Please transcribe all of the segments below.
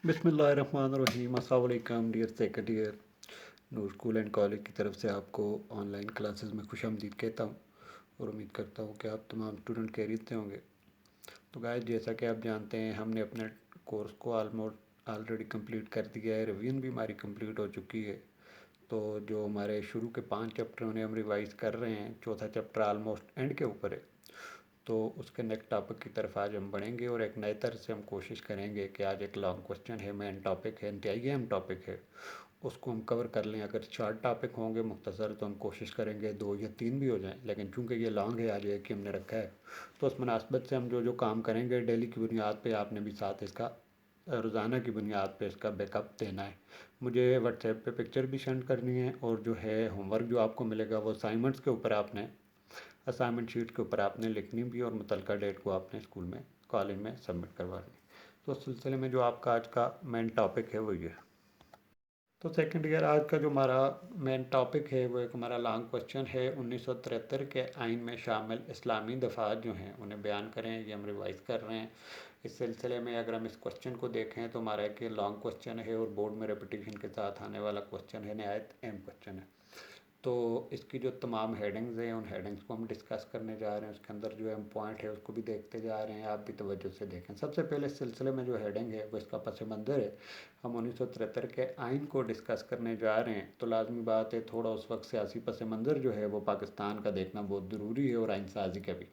بسم اللہ الرحمن الرحیم۔ السلام علیکم dear second year, Noor school and college کی طرف سے آپ کو آن لائن کلاسز میں خوش آمدید کہتا ہوں اور امید کرتا ہوں کہ آپ تمام اسٹوڈنٹ خیریت سے ہوں گے۔ تو گائز، جیسا کہ آپ جانتے ہیں، ہم نے اپنے کورس کو آلریڈی کمپلیٹ کر دیا ہے، ریویژن بھی ہماری کمپلیٹ ہو چکی ہے۔ تو جو ہمارے شروع کے 5 چیپٹر انہیں ہم ریوائز کر رہے ہیں، چوتھا چیپٹر آلموسٹ اینڈ کے اوپر ہے، تو اس کے نیکسٹ ٹاپک کی طرف آج ہم بڑھیں گے اور ایک نئے طرح سے ہم کوشش کریں گے کہ آج ایک لانگ کوسچن ہے، مین ٹاپک ہے، انتہائی اہم ٹاپک ہے، اس کو ہم کور کر لیں۔ اگر شارٹ ٹاپک ہوں گے مختصر تو ہم کوشش کریں گے 2 یا 3 بھی ہو جائیں، لیکن چونکہ یہ لانگ ہے، آج ایک ہی ہم نے رکھا ہے، تو اس مناسبت سے ہم جو کام کریں گے ڈیلی کی بنیاد پہ، آپ نے بھی ساتھ اس کا روزانہ کی بنیاد پہ اس کا بیک اپ دینا ہے۔ مجھے واٹس ایپ پہ پکچر بھی سینڈ کرنی ہے، اور جو ہے ہوم ورک جو آپ کو ملے گا وہ اسائنمنٹس کے اوپر آپ نے، اسائنمنٹ شیٹ کے اوپر آپ نے لکھنی بھی، اور متعلقہ ڈیٹ کو آپ نے اسکول میں، کالج میں سبمٹ کروانی۔ تو اس سلسلے میں جو آپ کا آج کا مین ٹاپک ہے وہ یہ ہے۔ تو سیکنڈ ایئر، آج کا جو ہمارا مین ٹاپک ہے وہ ایک ہمارا لانگ کوسچن ہے، 1973 کے آئین میں شامل اسلامی دفعات جو ہیں انہیں بیان کریں، یہ ہم ریوائز کر رہے ہیں۔ اس سلسلے میں اگر ہم اس کوسچن کو دیکھیں تو ہمارا ایک لانگ کوسچن ہے اور بورڈ میں ریپیٹیشن کے ساتھ آنے والا کوسچن ہے، نہایت اہم کوسچن ہے۔ تو اس کی جو تمام ہیڈنگز ہیں، ان ہیڈنگز کو ہم ڈسکس کرنے جا رہے ہیں، اس کے اندر جو اہم پوائنٹ ہے اس کو بھی دیکھتے جا رہے ہیں، آپ بھی توجہ سے دیکھیں۔ سب سے پہلے اس سلسلے میں جو ہیڈنگ ہے وہ اس کا پس منظر ہے، ہم 1973 کے آئین کو ڈسکس کرنے جا رہے ہیں، تو لازمی بات ہے تھوڑا اس وقت سیاسی پس منظر جو ہے وہ پاکستان کا دیکھنا بہت ضروری ہے، اور آئین سازی کا بھی۔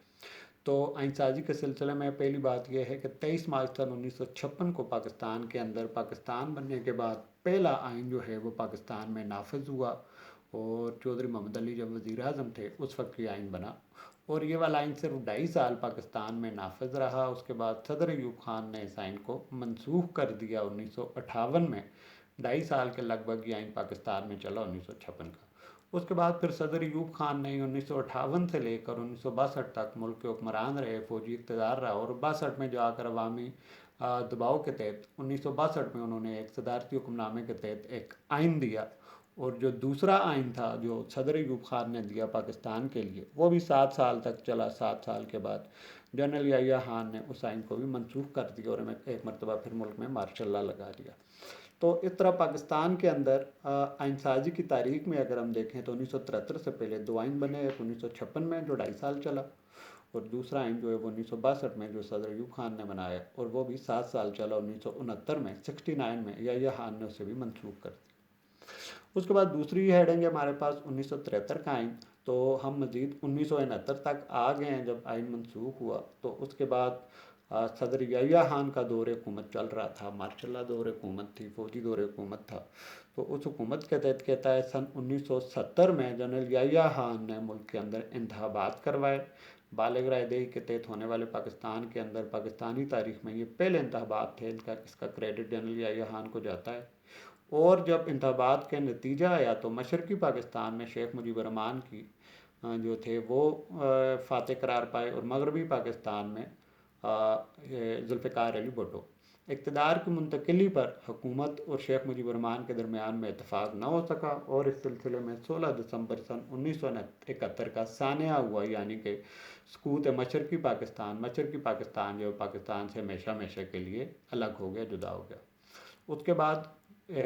تو آئین سازی کے سلسلے میں پہلی بات یہ ہے کہ 23 مارچ سن 1956 کو پاکستان کے اندر، پاکستان بننے کے بعد پہلا آئین جو ہے وہ پاکستان میں نافذ ہوا، اور چودھری محمد علی جب وزیر اعظم تھے اس وقت یہ آئین بنا، اور یہ والا آئین صرف 2.5 سال پاکستان میں نافذ رہا۔ اس کے بعد صدر ایوب خان نے اس آئین کو منسوخ کر دیا 1958 میں۔ 2.5 سال کے لگ بھگ یہ آئین پاکستان میں چلا 1956 کا۔ اس کے بعد پھر صدر ایوب خان نے 1958 سے لے کر 1962 تک ملک کے حکمران رہے، فوجی اقتدار رہا، اور 62 میں جا کر عوامی دباؤ کے تحت 1962 میں انہوں نے ایک صدارتی حکم نامے کے تحت ایک آئین دیا، اور جو دوسرا آئین تھا جو صدر ایوب خان نے دیا پاکستان کے لیے، وہ بھی 7 سال تک چلا۔ 7 سال کے بعد جنرل یحییٰ خان نے اس آئین کو بھی منسوخ کر دیا، اور ایک مرتبہ پھر ملک میں مارشل لا لگا دیا۔ تو اس طرح پاکستان کے اندر آئین سازی کی تاریخ میں اگر ہم دیکھیں تو 1973 سے پہلے 2 آئین بنے، ایک 1956 میں جو 2.5 سال چلا، اور دوسرا آئین جو ہے وہ 1962 میں جو صدر ایوب خان نے بنایا، اور وہ بھی 7 سال چلا۔ 1969 میں 69 میں یحییٰ خان نے اسے بھی منسوخ کر دیا۔ اس کے بعد دوسری ہیڈنگ ہے ہمارے پاس 1973 کا آئین، تو ہم مزید 1969 تک آ گئے ہیں جب آئین منسوخ ہوا۔ تو اس کے بعد صدر یحییٰ خان کا دور حکومت چل رہا تھا، مارشل لا دور حکومت تھی، فوجی دور حکومت تھا۔ تو اس حکومت کے تحت کہتا ہے سن 1970 میں جنرل یحییٰ خان نے ملک کے اندر انتخابات کروائے، بالغ رائے دہی کے تحت ہونے والے پاکستان کے اندر، پاکستانی تاریخ میں یہ پہلے انتخابات تھے، اس کا کریڈٹ جنرل یحییٰ خان کو جاتا ہے۔ اور جب انتخابات کا نتیجہ آیا تو مشرقی پاکستان میں شیخ مجیب الرحمان کی جو تھے وہ فاتح قرار پائے، اور مغربی پاکستان میں ذوالفقار علی بھٹو۔ اقتدار کی منتقلی پر حکومت اور شیخ مجیب الرحمان کے درمیان میں اتفاق نہ ہو سکا، اور اس سلسلے میں 16 دسمبر سن 1971 کا سانحہ ہوا، یعنی کہ سقوط مشرقی پاکستان۔ مشرقی پاکستان جو پاکستان سے ہمیشہ ہمیشہ کے لیے الگ ہو گیا، جدا ہو گیا۔ اس کے بعد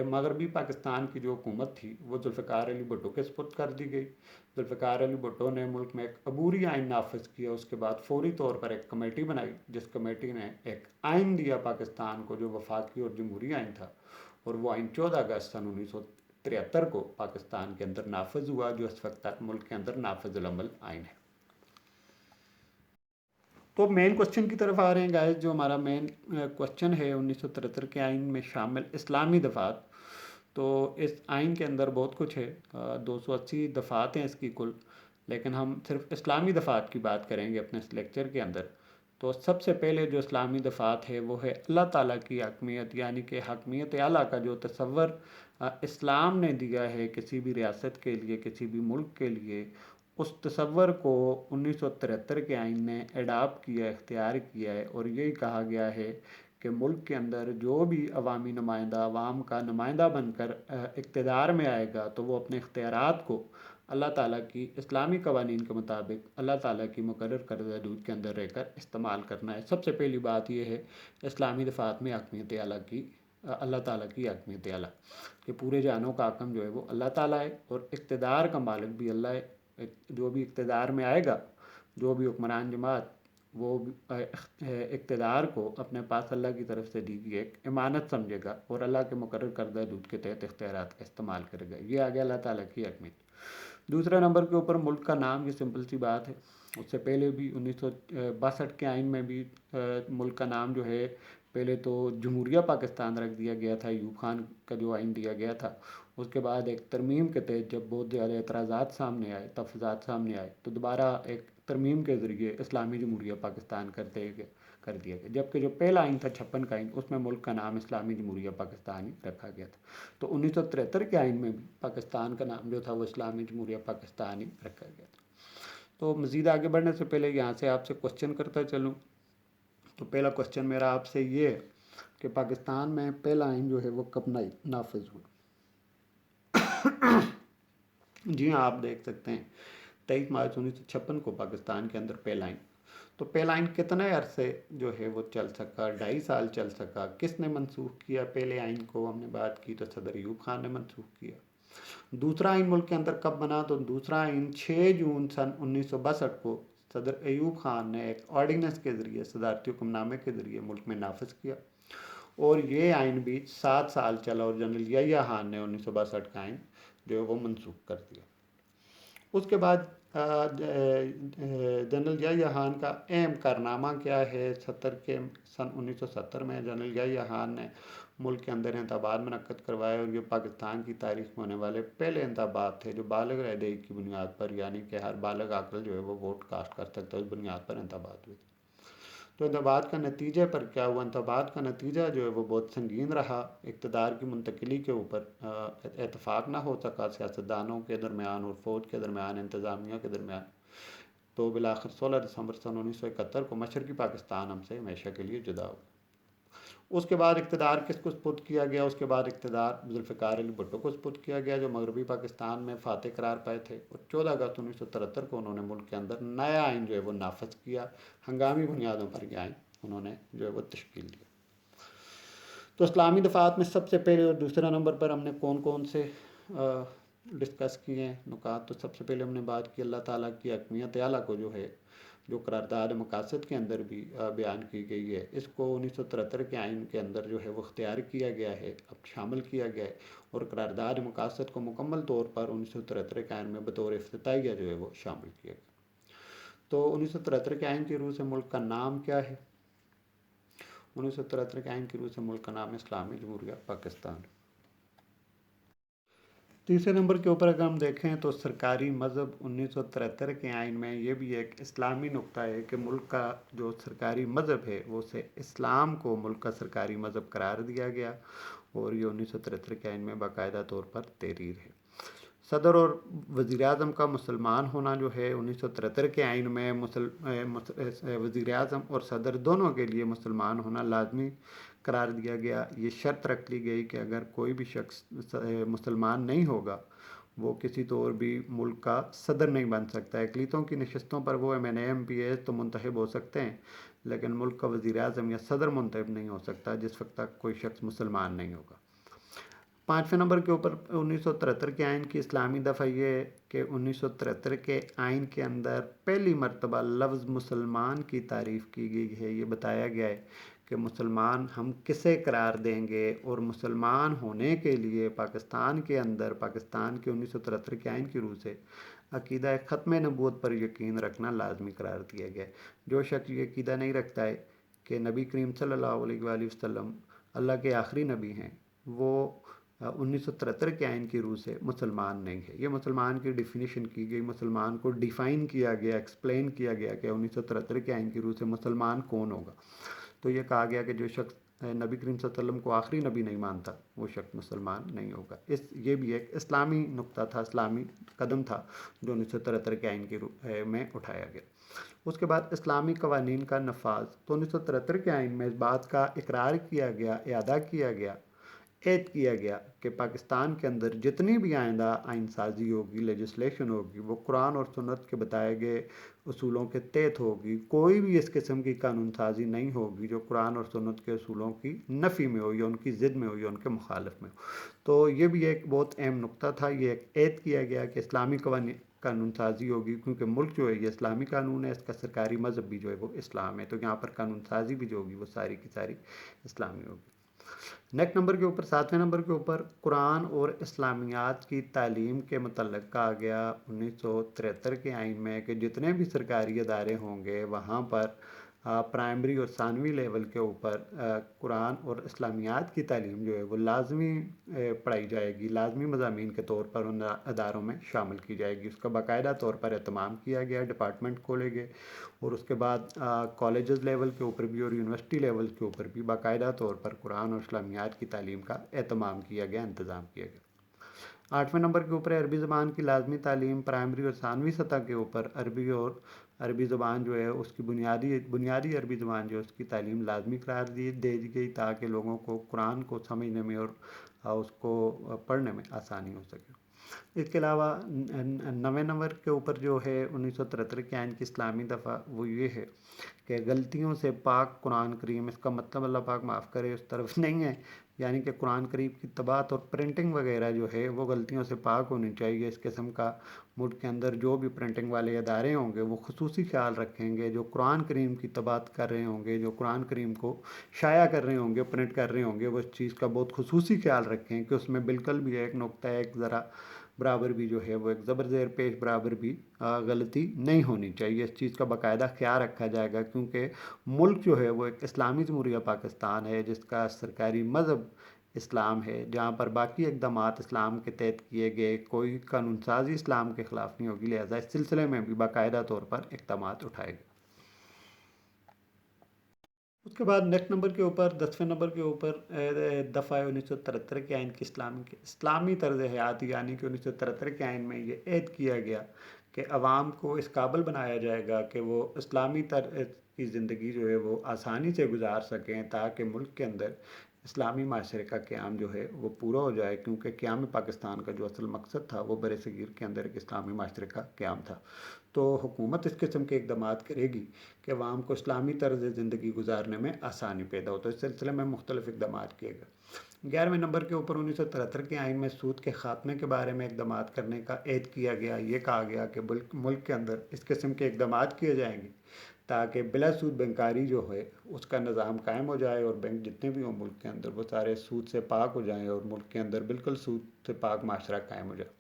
مغربی پاکستان کی جو حکومت تھی وہ ذوالفقار علی بھٹو کے سپرد کر دی گئی۔ ذوالفقار علی بھٹو نے ملک میں ایک عبوری آئین نافذ کیا، اس کے بعد فوری طور پر ایک کمیٹی بنائی، جس کمیٹی نے ایک آئین دیا پاکستان کو جو وفاقی اور جمہوری آئین تھا، اور وہ آئین 14 اگست سن 1973 کو پاکستان کے اندر نافذ ہوا، جو اس وقت تک ملک کے اندر نافذ العمل آئین ہے۔ تو مین کوسچن کی طرف آ رہے ہیں گائز، جو ہمارا مین کوسچن ہے 1973 کے آئین میں شامل اسلامی دفعات۔ تو اس آئین کے اندر بہت کچھ ہے، 280 دفعات ہیں اس کی کل، لیکن ہم صرف اسلامی دفعات کی بات کریں گے اپنے اس لیکچر کے اندر۔ تو سب سے پہلے جو اسلامی دفعات ہے وہ ہے اللہ تعالیٰ کی حاکمیت، یعنی کہ حاکمیت اعلیٰ کا جو تصور اسلام نے دیا ہے کسی بھی ریاست کے لیے، کسی بھی ملک کے لیے، اس تصور کو 1973 کے آئین نے اڈاپٹ کیا، اختیار کیا ہے، اور یہی کہا گیا ہے کہ ملک کے اندر جو بھی عوامی نمائندہ، عوام کا نمائندہ بن کر اقتدار میں آئے گا تو وہ اپنے اختیارات کو اللہ تعالیٰ کی اسلامی قوانین کے مطابق اللہ تعالیٰ کی مقرر کردہ حدود کے اندر رہ کر استعمال کرنا ہے۔ سب سے پہلی بات یہ ہے اسلامی دفعات میں حاکمیت اعلیٰ کی اللہ تعالیٰ کی حاکمیت اعلیٰ، کہ پورے جہانوں کا حاکم جو ہے وہ اللہ تعالیٰ ہے، اور اقتدار کا مالک بھی اللہ ہے۔ جو بھی اقتدار میں آئے گا، جو بھی حکمران جماعت، وہ اقتدار کو اپنے پاس اللہ کی طرف سے دی گئی ایک امانت سمجھے گا، اور اللہ کے مقرر کردہ حدود کے تحت اختیارات کا استعمال کرے گا۔ یہ آگے اللہ تعالیٰ کی حکمیت۔ دوسرے نمبر کے اوپر ملک کا نام، یہ سمپل سی بات ہے، اس سے پہلے بھی 1962 کے آئین میں بھی ملک کا نام جو ہے، پہلے تو جمہوریہ پاکستان رکھ دیا گیا تھا، ایوب خان کا جو آئین دیا گیا تھا۔ اس کے بعد ایک ترمیم کے تحت جب بہت زیادہ اعتراضات سامنے آئے، تفصیلات سامنے آئے، تو دوبارہ ایک ترمیم کے ذریعے اسلامی جمہوریہ پاکستان کر دیا گیا، جبکہ جو پہلا آئین تھا 56 کا آئین، اس میں ملک کا نام اسلامی جمہوریہ پاکستان ہی رکھا گیا تھا۔ تو 1973 کے آئین میں بھی پاکستان کا نام جو تھا وہ اسلامی جمہوریہ پاکستان ہی رکھا گیا تھا۔ تو مزید آگے بڑھنے سے پہلے یہاں سے آپ سے کوسچن کرتا چلوں، تو پہلا کوسچن میرا آپ سے یہ ہے کہ پاکستان میں پہلا آئین جو ہے وہ کب نافذ ہوا؟ جی ہاں، آپ دیکھ سکتے ہیں 23 مارچ 1956 کو پاکستان کے اندر پہلا آئین۔ تو پہلا آئین کتنے عرصے جو ہے وہ چل سکا؟ 2.5 سال چل سکا۔ کس نے منسوخ کیا پہلے آئین کو؟ ہم نے بات کی تو صدر ایوب خان نے منسوخ کیا۔ دوسرا آئین ملک کے اندر کب بنا؟ تو دوسرا آئین 6 جون سن 1962 کو صدر ایوب خان نے ایک آرڈیننس کے ذریعے، صدارتی حکم نامے کے ذریعے ملک میں نافذ کیا، اور یہ آئین بھی 7 سال چلا، اور جنرل یحییٰ خان نے 1962 کا آئین جو ہے وہ منسوخ کر دیا۔ اس کے بعد جنرل یحییٰ خان کا اہم کارنامہ کیا ہے؟ سن 1970 میں جنرل یحییٰ خان نے ملک کے اندر انتخابات منعقد کروائے، اور یہ پاکستان کی تاریخ میں ہونے والے پہلے انتخابات تھے جو بالغ رائے دہی کی بنیاد پر، یعنی کہ ہر بالغ عاقل جو ہے وہ ووٹ کاسٹ کر سکتا ہے، اس بنیاد پر انتخابات ہوئے تھے۔ تو انتخابات کا نتیجے پر کیا ہوا؟ انتخابات کا نتیجہ جو ہے وہ بہت سنگین رہا۔ اقتدار کی منتقلی کے اوپر اتفاق نہ ہو سکا سیاستدانوں کے درمیان اور فوج کے درمیان، انتظامیہ کے درمیان۔ تو بالآخر 16 دسمبر سن 1971 کو مشرقی پاکستان ہم سے ہمیشہ کے لیے جدا ہو۔ اس کے بعد اقتدار کس کو سپرد کیا گیا؟ اس کے بعد اقتدار ذوالفقار علی بھٹو کو سپرد کیا گیا، جو مغربی پاکستان میں فاتح قرار پائے تھے، اور 14 اگست 1973 کو انہوں نے ملک کے اندر نیا آئین جو ہے وہ نافذ کیا۔ ہنگامی بنیادوں پر یہ آئین انہوں نے جو ہے وہ تشکیل دیا۔ تو اسلامی دفعات میں سب سے پہلے اور دوسرا نمبر پر ہم نے کون سے ڈسکس کیے ہیں نکات؟ تو سب سے پہلے ہم نے بات کی اللہ تعالیٰ کی حکمیت اعلیٰ کو، جو ہے جو قرارداد مقاصد کے اندر بھی بیان کی گئی ہے، اس کو 1973 کے آئین کے اندر جو ہے وہ اختیار کیا گیا ہے، اب شامل کیا گیا ہے، اور قرارداد مقاصد کو مکمل طور پر 1973 کے آئین میں بطور افتتاحیہ جو ہے وہ شامل کیا گیا۔ تو 1973 کے آئین کی روح سے ملک کا نام کیا ہے؟ 1973 کے آئین کی روح سے ملک کا نام اسلامی جمہوریہ پاکستان۔ تیسرے نمبر کے اوپر اگر ہم دیکھیں تو سرکاری مذہب 1973 کے آئین میں یہ بھی ایک اسلامی نقطہ ہے کہ ملک کا جو سرکاری مذہب ہے وہ سے اسلام کو ملک کا سرکاری مذہب قرار دیا گیا، اور یہ 1973 کے آئین میں باقاعدہ طور پر تحریر ہے۔ صدر اور وزیر اعظم کا مسلمان ہونا جو ہے 1973 کے آئین میں وزیر اعظم اور صدر دونوں کے لیے مسلمان ہونا لازمی قرار دیا گیا۔ یہ شرط رکھ لی گئی کہ اگر کوئی بھی شخص مسلمان نہیں ہوگا، وہ کسی طور بھی ملک کا صدر نہیں بن سکتا۔ اقلیتوں کی نشستوں پر وہ MNA MPA تو منتخب ہو سکتے ہیں، لیکن ملک کا وزیر اعظم یا صدر منتخب نہیں ہو سکتا جس وقت تک کوئی شخص مسلمان نہیں ہوگا۔ 5ویں نمبر کے اوپر 1973 کے آئین کی اسلامی دفعہ یہ ہے کہ 1973 کے آئین کے اندر پہلی مرتبہ لفظ مسلمان کی تعریف کی گئی ہے۔ یہ بتایا گیا ہے کہ مسلمان ہم کسے قرار دیں گے، اور مسلمان ہونے کے لیے پاکستان کے اندر، پاکستان کے 1973 کے آئین کی روح سے عقیدہ ختم نبوت پر یقین رکھنا لازمی قرار دیا گیا ہے۔ جو شخص یہ عقیدہ نہیں رکھتا ہے کہ نبی کریم صلی اللہ علیہ وآلہ وسلم اللہ کے آخری نبی ہیں، وہ 1973 کے آئین کی روح سے مسلمان نہیں ہے۔ یہ مسلمان کی ڈیفینیشن کی گئی، مسلمان کو ڈیفائن کیا گیا، ایکسپلین کیا گیا کہ 1973 کے آئین کی روح سے مسلمان کون ہوگا۔ تو یہ کہا گیا کہ جو شخص نبی کریم صلی اللہ علیہ وسلم کو آخری نبی نہیں مانتا، وہ شخص مسلمان نہیں ہوگا۔ یہ بھی ایک اسلامی نقطہ تھا، اسلامی قدم تھا جو 1973 کے آئین کی روح میں اٹھایا گیا۔ اس کے بعد اسلامی قوانین کا نفاذ۔ تو 1973 کے آئین میں اس بات کا اقرار کیا گیا، اعادہ کیا گیا، عہد کیا گیا کہ پاکستان کے اندر جتنی بھی آئندہ آئین سازی ہوگی، لیجسلیشن ہوگی، وہ قرآن اور سنت کے بتائے گئے اصولوں کے تحت ہوگی۔ کوئی بھی اس قسم کی قانون سازی نہیں ہوگی جو قرآن اور سنت کے اصولوں کی نفی میں ہو، یا ان کی ضد میں ہو، یا ان کے مخالف میں ہو۔ تو یہ بھی ایک بہت اہم نقطہ تھا۔ یہ ایک عہد کیا گیا کہ اسلامی قانون سازی ہوگی، کیونکہ ملک جو ہے یہ اسلامی قانون ہے، اس کا سرکاری مذہب بھی جو ہے وہ اسلام ہے، تو یہاں پر قانون سازی بھی جو ہوگی وہ ساری کی ساری اسلامی ہوگی۔ نیکسٹ نمبر کے اوپر، 7ویں نمبر کے اوپر، قرآن اور اسلامیات کی تعلیم کے متعلق کہا گیا 1973 کے آئین میں کہ جتنے بھی سرکاری ادارے ہوں گے وہاں پر پرائمری اور ثانوی لیول کے اوپر قرآن اور اسلامیات کی تعلیم جو ہے وہ لازمی پڑھائی جائے گی، لازمی مضامین کے طور پر ان اداروں میں شامل کی جائے گی۔ اس کا باقاعدہ طور پر اہتمام کیا گیا، ڈپارٹمنٹ کھولے گئے، اور اس کے بعد کالجز لیول کے اوپر بھی اور یونیورسٹی لیول کے اوپر بھی باقاعدہ طور پر قرآن اور اسلامیات کی تعلیم کا اہتمام کیا گیا، انتظام کیا گیا۔ 8ویں نمبر کے اوپر عربی زبان کی لازمی تعلیم پرائمری اور ثانوی سطح کے اوپر، عربی زبان جو ہے اس کی بنیادی عربی زبان جو ہے اس کی تعلیم لازمی قرار دے دی گئی، تاکہ لوگوں کو قرآن کو سمجھنے میں اور اس کو پڑھنے میں آسانی ہو سکے۔ اس کے علاوہ 9ویں نمبر کے اوپر جو ہے 1973 کے آئین کی اسلامی دفعہ وہ یہ ہے کہ غلطیوں سے پاک قرآن کریم، اس کا مطلب اللہ پاک معاف کرے اس طرف نہیں ہے، یعنی کہ قرآن کریم کی طباعت اور پرنٹنگ وغیرہ جو ہے وہ غلطیوں سے پاک ہونی چاہیے۔ اس قسم کا ملک کے اندر جو بھی پرنٹنگ والے ادارے ہوں گے وہ خصوصی خیال رکھیں گے، جو قرآن کریم کی طباعت کر رہے ہوں گے، جو قرآن کریم کو شائع کر رہے ہوں گے، پرنٹ کر رہے ہوں گے، وہ اس چیز کا بہت خصوصی خیال رکھیں کہ اس میں بالکل بھی ایک نقطہ ایک ذرا برابر بھی جو ہے وہ ایک زبر زیر پیش برابر بھی غلطی نہیں ہونی چاہیے۔ اس چیز کا باقاعدہ خیال رکھا جائے گا، کیونکہ ملک جو ہے وہ ایک اسلامی جمہوریہ پاکستان ہے جس کا سرکاری مذہب اسلام ہے، جہاں پر باقی اقدامات اسلام کے تحت کیے گئے، کوئی قانون سازی اسلام کے خلاف نہیں ہوگی، لہذا اس سلسلے میں بھی باقاعدہ طور پر اقدامات اٹھائے گئے۔ اس کے بعد نیکسٹ نمبر کے اوپر 10ویں نمبر کے اوپر دفعہ 1973 کے آئین کی اسلامی طرز حیات، یعنی کہ 1973 کے آئین میں یہ عہد کیا گیا کہ عوام کو اس قابل بنایا جائے گا کہ وہ اسلامی طرز کی زندگی جو ہے وہ آسانی سے گزار سکیں، تاکہ ملک کے اندر اسلامی معاشرے کا قیام جو ہے وہ پورا ہو جائے، کیونکہ قیام پاکستان کا جو اصل مقصد تھا وہ بر صغیر کے اندر ایک اسلامی معاشرے کا قیام تھا۔ تو حکومت اس قسم کے اقدامات کرے گی کہ عوام کو اسلامی طرز زندگی گزارنے میں آسانی پیدا ہو، تو اس سلسلے میں مختلف اقدامات کیے گئے۔ 11ویں نمبر کے اوپر 1973 کے آئین میں سود کے خاتمے کے بارے میں اقدامات کرنے کا عہد کیا گیا۔ یہ کہا گیا کہ ملک کے اندر اس قسم کے اقدامات کیے جائیں گے تاکہ بلا سود بینکاری جو ہے اس کا نظام قائم ہو جائے، اور بینک جتنے بھی ہوں ملک کے اندر وہ سارے سود سے پاک ہو جائیں، اور ملک کے اندر بالکل سود سے پاک معاشرہ قائم ہو جائے۔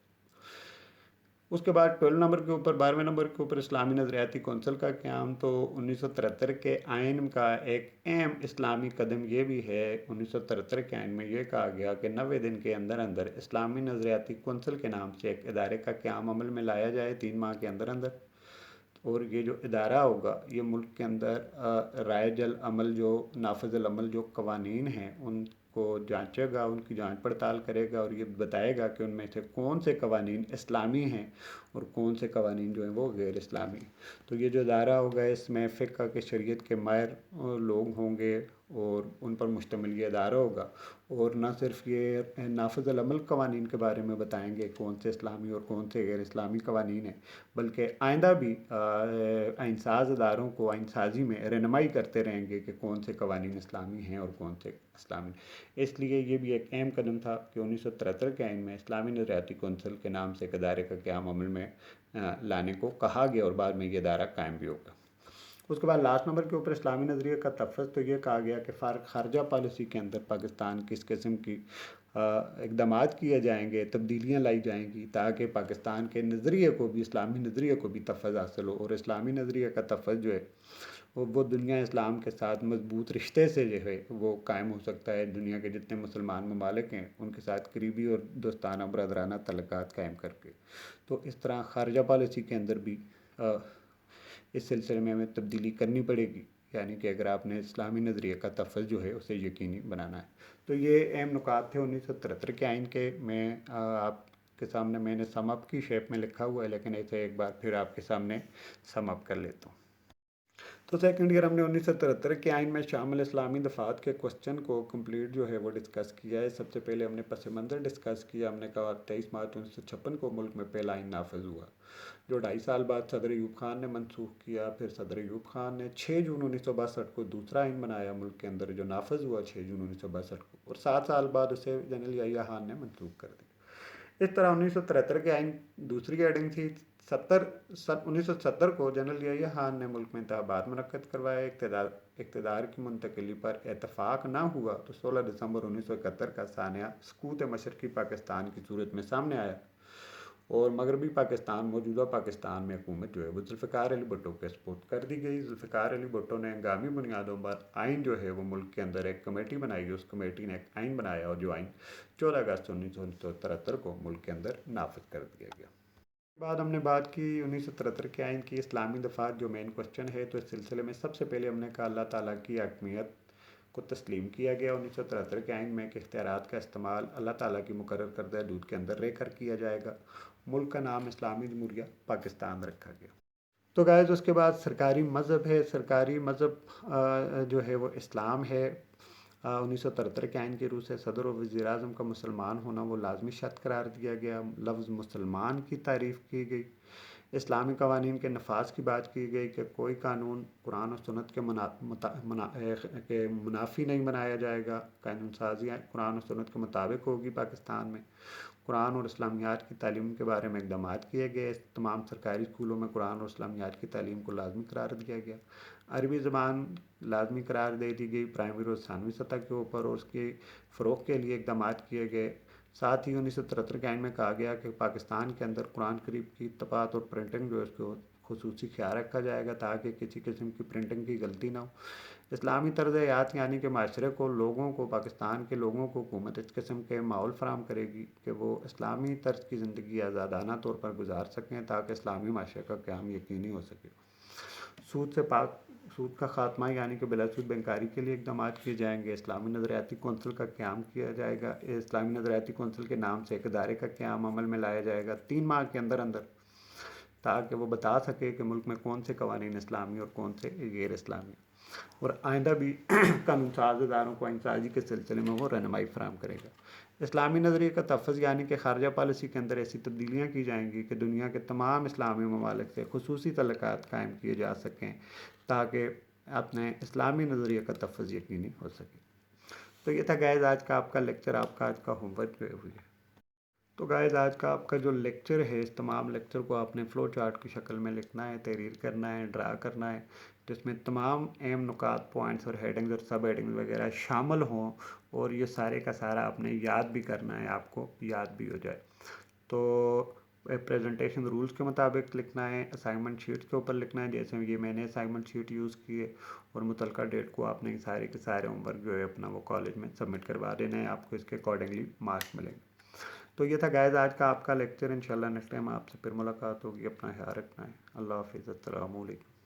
اس کے بعد 12 نمبر کے اوپر 12ویں نمبر کے اوپر اسلامی نظریاتی کونسل کا قیام۔ تو 1973 کے آئین کا ایک اہم اسلامی قدم یہ بھی ہے، 1973 کے آئین میں یہ کہا گیا کہ 90 دن کے اندر اندر اسلامی نظریاتی کونسل کے نام سے ایک ادارے کا قیام عمل میں لایا جائے، 3 ماہ کے اندر اندر، اور یہ جو ادارہ ہوگا یہ ملک کے اندر رائج العمل، جو نافذ العمل جو قوانین ہیں ان کو جانچے گا، ان کی جانچ پڑتال کرے گا، اور یہ بتائے گا کہ ان میں سے کون سے قوانین اسلامی ہیں اور کون سے قوانین جو ہیں وہ غیر اسلامی ہیں۔ تو یہ جو ادارہ ہوگا اس میں فقہ کے شریعت کے ماہر لوگ ہوں گے اور ان پر مشتمل یہ ادارہ ہوگا، اور نہ صرف یہ نافذ العمل قوانین کے بارے میں بتائیں گے کون سے اسلامی اور کون سے غیر اسلامی قوانین ہیں، بلکہ آئندہ بھی آئین ساز اداروں کو آئین سازی میں رہنمائی کرتے رہیں گے کہ کون سے قوانین اسلامی ہیں اور کون سے اسلامی ہیں۔ اس لیے یہ بھی ایک اہم قدم تھا کہ 1973 کے آئین میں اسلامی نظریاتی کونسل کے نام سے ایک ادارے کا قیام عمل میں لانے کو کہا گیا، اور بعد میں یہ ادارہ قائم بھی ہوگا۔ اس کے بعد لاسٹ نمبر کے اوپر اسلامی نظریے کا تفظ، تو یہ کہا گیا کہ خارجہ پالیسی کے اندر پاکستان کس قسم کی اقدامات کیے جائیں گے، تبدیلیاں لائی جائیں گی، تاکہ پاکستان کے نظریے کو بھی، اسلامی نظریے کو بھی تفظ حاصل ہو، اور اسلامی نظریے کا تفظ جو ہے وہ دنیا اسلام کے ساتھ مضبوط رشتے سے جو ہے وہ قائم ہو سکتا ہے، دنیا کے جتنے مسلمان ممالک ہیں ان کے ساتھ قریبی اور دوستانہ برادرانہ تعلقات قائم کر کے۔ تو اس طرح خارجہ پالیسی کے اندر بھی اس سلسلے میں ہمیں تبدیلی کرنی پڑے گی، یعنی کہ اگر آپ نے اسلامی نظریے کا تفظ جو ہے اسے یقینی بنانا ہے۔ تو یہ اہم نکات تھے 1973 کے آئین کے۔ میں آپ کے سامنے میں نے سم اپ کی شیپ میں لکھا ہوا ہے، لیکن اسے ایک بار پھر آپ کے سامنے سم اپ کر لیتا ہوں۔ تو سیکنڈ ایئر ہم نے 1973 کے آئین میں شامل اسلامی دفعات کے کوشچن کو کمپلیٹ جو ہے وہ ڈسکس کیا ہے۔ سب سے پہلے ہم نے پس منظر ڈسکس کیا۔ ہم نے کہا 23 مارچ 1956 کو ملک میں پہلا آئین نافذ ہوا، جو 2.5 سال بعد صدر ایوب خان نے منسوخ کیا۔ پھر صدر ایوب خان نے 6 جون 1962 کو دوسرا آئین بنایا ملک کے اندر، جو نافذ ہوا 6 جون 1962 کو، اور 7 سال بعد اسے جنرل یحییٰ خان نے منسوخ کر دیا۔ اس طرح 1973 کے آئین دوسری ہیڈنگ تھی۔ 1970 کو جنرل یحییٰ خان نے ملک میں انتخابات منعقد کروائے۔ اقتدار کی منتقلی پر اتفاق نہ ہوا تو 16 دسمبر 1971 کا سانحہ سقوط مشرقی پاکستان کی صورت میں سامنے آیا، اور مغربی پاکستان، موجودہ پاکستان میں حکومت جو ہے وہ ذوالفقار علی بھٹو کے سپرد کر دی گئی۔ ذوالفقار علی بھٹو نے ہنگامی بنیادوں پر آئین جو ہے وہ ملک کے اندر ایک کمیٹی بنائی، اس کمیٹی نے ایک آئین بنایا، اور جو آئین 14 اگست 1973 کو ملک کے اندر نافذ کر دیا گیا۔ بعد ہم نے بات کی 1973 کے آئین کی اسلامی دفعات جو مین کوشچن ہے، تو اس سلسلے میں سب سے پہلے ہم نے کہا اللہ تعالیٰ کی حاکمیت کو تسلیم کیا گیا۔ 1973 کے آئین میں کہ اختیارات کا استعمال اللہ تعالیٰ کی مقرر کردہ حدود کے اندر رہ کر کیا جائے گا۔ ملک کا نام اسلامی جمہوریہ پاکستان رکھا گیا۔ تو گائز اس کے بعد سرکاری مذہب ہے۔ سرکاری مذہب جو ہے وہ اسلام ہے۔ 1973 کے آئین کی روح سے صدر و وزیر اعظم کا مسلمان ہونا وہ لازمی شرط قرار دیا گیا۔ لفظ مسلمان کی تعریف کی گئی۔ اسلامی قوانین کے نفاذ کی بات کی گئی کہ کوئی قانون قرآن و سنت کے منافی نہیں بنایا جائے گا۔ قانون سازی قرآن و سنت کے مطابق ہوگی پاکستان میں۔ قرآن اور اسلامیات کی تعلیم کے بارے میں اقدامات کیے گئے۔ تمام سرکاری اسکولوں میں قرآن اور اسلامیات کی تعلیم کو لازمی قرار دیا گیا۔ عربی زبان لازمی قرار دے دی گئی پرائمری اور ثانوی سطح کے اوپر، اور اس کے فروغ کے لیے اقدامات کیے گئے۔ ساتھ ہی 1973 کے آئین میں کہا گیا کہ پاکستان کے اندر قرآن کریم کی طباعت اور پرنٹنگ جو ہے اس کو خصوصی خیال رکھا جائے گا تاکہ کسی قسم کی پرنٹنگ کی غلطی نہ ہو۔ اسلامی طرز حیات یعنی کہ معاشرے کو، لوگوں کو، پاکستان کے لوگوں کو حکومت اس قسم کے ماحول فراہم کرے گی کہ وہ اسلامی طرز کی زندگی آزادانہ طور پر گزار سکیں تاکہ اسلامی معاشرے کا قیام یقینی ہو سکے۔ سود کا خاتمہ یعنی کہ بلا سود بینکاری کے لیے اقدامات کیے جائیں گے۔ اسلامی نظریاتی کونسل کا قیام کیا جائے گا۔ اسلامی نظریاتی کونسل کے نام سے ایک ادارے کا قیام عمل میں لایا جائے گا 3 ماہ کے اندر تاکہ وہ بتا سکے کہ ملک میں کون سے قوانین اسلامی اور کون سے غیر اسلامی، اور آئندہ بھی قانون ساز اداروں کو آئین سازی کے سلسلے میں وہ رہنمائی فراہم کرے گا۔ اسلامی نظریے کا تحفظ یعنی کہ خارجہ پالیسی کے اندر ایسی تبدیلیاں کی جائیں گی کہ دنیا کے تمام اسلامی ممالک سے خصوصی تعلقات قائم کیے جا سکیں تاکہ اپنے اسلامی نظریے کا تحفظ یقینی ہو سکے۔ تو یہ تھا گائز آج کا آپ کا لیکچر، آپ کا آج کا ہوم ورک جو ہوئی ہے۔ تو گائز آج کا آپ کا جو لیکچر ہے، اس تمام لیکچر کو آپ نے فلو چارٹ کی شکل میں لکھنا ہے، تحریر کرنا ہے، ڈرا کرنا ہے، جس میں تمام اہم نکات، پوائنٹس اور ہیڈنگز اور سب ہیڈنگز وغیرہ شامل ہوں، اور یہ سارے کا سارا آپ نے یاد بھی کرنا ہے، آپ کو یاد بھی ہو جائے۔ تو پریزنٹیشن رولز کے مطابق لکھنا ہے، اسائنمنٹ شیٹ کے اوپر لکھنا ہے، جیسے یہ میں نے اسائنمنٹ شیٹ یوز کی ہے، اور متعلقہ ڈیٹ کو آپ نے سارے کے سارے ہوم ورک جو ہے اپنا وہ کالج میں سبمٹ کروا دینا ہے، آپ کو اس کے اکارڈنگلی مارکس ملیں گے۔ تو یہ تھا گائز آج کا آپ کا لیکچر۔ انشاءاللہ نیکسٹ ٹائم آپ سے پھر ملاقات ہوگی۔ اپنا خیال رکھنا ہے۔ اللہ حافظ۔ السلام علیکم۔